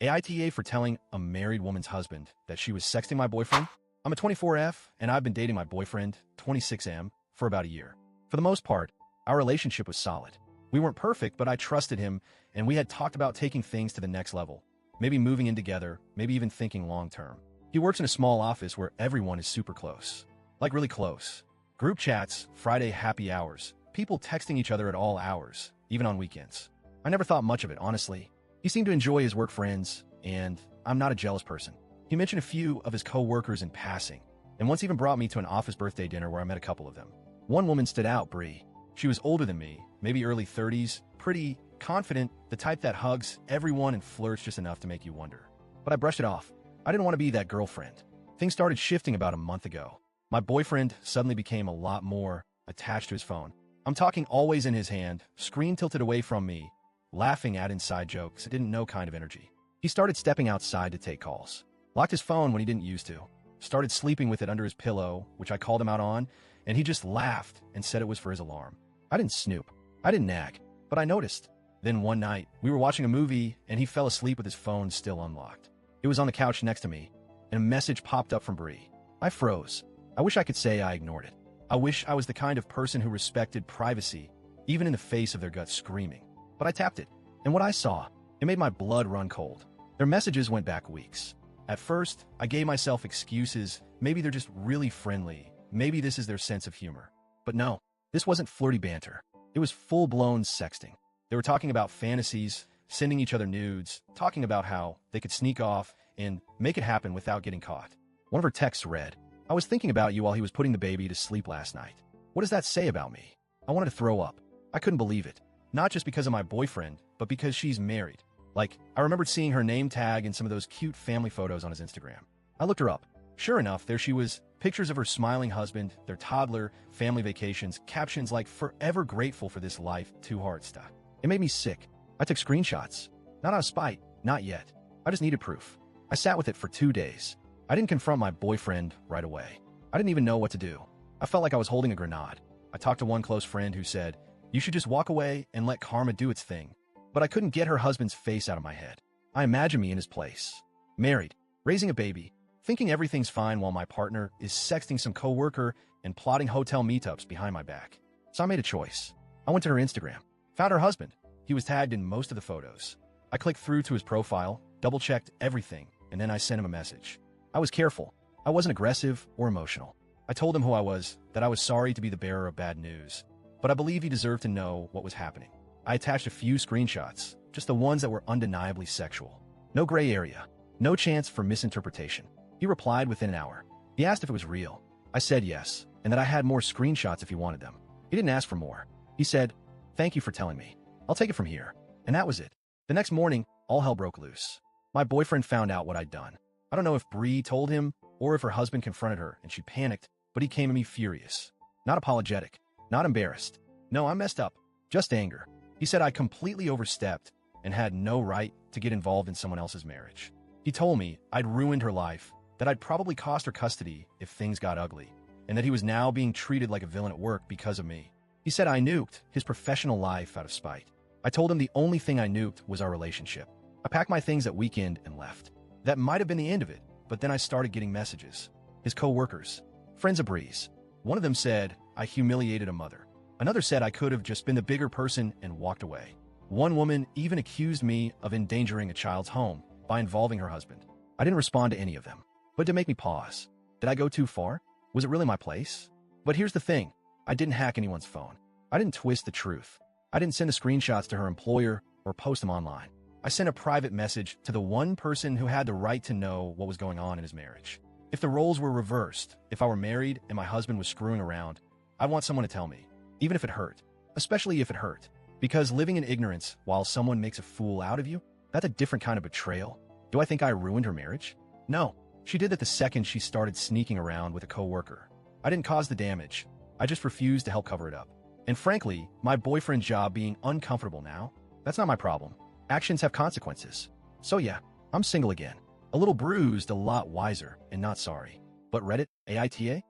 AITA for telling a married woman's husband that she was sexting my boyfriend. I'm a 24F, and I've been dating my boyfriend, 26M, for about a year. For the most part, our relationship was solid. We weren't perfect, but I trusted him, and we had talked about taking things to the next level. Maybe moving in together, maybe even thinking long-term. He works in a small office where everyone is super close. Like really close. Group chats, Friday happy hours, people texting each other at all hours, even on weekends. I never thought much of it, honestly. He seemed to enjoy his work friends, and I'm not a jealous person. He mentioned a few of his co-workers in passing, and once even brought me to an office birthday dinner where I met a couple of them. One woman stood out, Bree. She was older than me, maybe early 30s, pretty, confident, the type that hugs everyone and flirts just enough to make you wonder. But I brushed it off. I didn't want to be that girlfriend. Things started shifting about a month ago. My boyfriend suddenly became a lot more attached to his phone. I'm talking always in his hand, screen tilted away from me, laughing at inside jokes, didn't know kind of energy. He started stepping outside to take calls. Locked his phone when he didn't used to. Started sleeping with it under his pillow, which I called him out on, and he just laughed and said it was for his alarm. I didn't snoop. I didn't nag, but I noticed. Then one night, we were watching a movie, and he fell asleep with his phone still unlocked. It was on the couch next to me, and a message popped up from Bree. I froze. I wish I could say I ignored it. I wish I was the kind of person who respected privacy, even in the face of their gut screaming. But I tapped it, and what I saw, it made my blood run cold. Their messages went back weeks. At first, I gave myself excuses. Maybe they're just really friendly. Maybe this is their sense of humor. But no, this wasn't flirty banter. It was full-blown sexting. They were talking about fantasies, sending each other nudes, talking about how they could sneak off and make it happen without getting caught. One of her texts read, "I was thinking about you while he was putting the baby to sleep last night." What does that say about me? I wanted to throw up. I couldn't believe it. Not just because of my boyfriend, but because she's married. Like, I remembered seeing her name tag in some of those cute family photos on his Instagram. I looked her up. Sure enough, there she was. Pictures of her smiling husband, their toddler, family vacations, captions like "forever grateful for this life, 2 hearts stuff." It made me sick. I took screenshots. Not out of spite, not yet. I just needed proof. I sat with it for 2 days. I didn't confront my boyfriend right away. I didn't even know what to do. I felt like I was holding a grenade. I talked to one close friend who said, "You should just walk away and let karma do its thing." But I couldn't get her husband's face out of my head. I imagined me in his place. Married, raising a baby, thinking everything's fine while my partner is sexting some coworker and plotting hotel meetups behind my back. So I made a choice. I went to her Instagram, found her husband. He was tagged in most of the photos. I clicked through to his profile, double-checked everything, and then I sent him a message. I was careful. I wasn't aggressive or emotional. I told him who I was, that I was sorry to be the bearer of bad news, but I believe he deserved to know what was happening. I attached a few screenshots, just the ones that were undeniably sexual. No gray area, no chance for misinterpretation. He replied within an hour. He asked if it was real. I said yes, and that I had more screenshots if he wanted them. He didn't ask for more. He said, "Thank you for telling me. I'll take it from here." And that was it. The next morning, all hell broke loose. My boyfriend found out what I'd done. I don't know if Bree told him or if her husband confronted her and she panicked, but he came at me furious. Not apologetic, not embarrassed. No, I messed up. Just anger. He said I completely overstepped and had no right to get involved in someone else's marriage. He told me I'd ruined her life, that I'd probably cost her custody if things got ugly, and that he was now being treated like a villain at work because of me. He said I nuked his professional life out of spite. I told him the only thing I nuked was our relationship. I packed my things that weekend and left. That might have been the end of it, but then I started getting messages. His co-workers, friends of Bree's. One of them said I humiliated a mother. Another said I could have just been the bigger person and walked away. One woman even accused me of endangering a child's home by involving her husband. I didn't respond to any of them, but to make me pause. Did I go too far? Was it really my place? But here's the thing. I didn't hack anyone's phone. I didn't twist the truth. I didn't send the screenshots to her employer or post them online. I sent a private message to the one person who had the right to know what was going on in his marriage. If the roles were reversed, if I were married and my husband was screwing around, I'd want someone to tell me, even if it hurt, especially if it hurt. Because living in ignorance while someone makes a fool out of you, that's a different kind of betrayal. Do I think I ruined her marriage? No. She did that the second she started sneaking around with a coworker. I didn't cause the damage. I just refused to help cover it up. And frankly, my boyfriend's job being uncomfortable now, that's not my problem. Actions have consequences. So yeah, I'm single again. A little bruised, a lot wiser, and not sorry. But Reddit, AITA?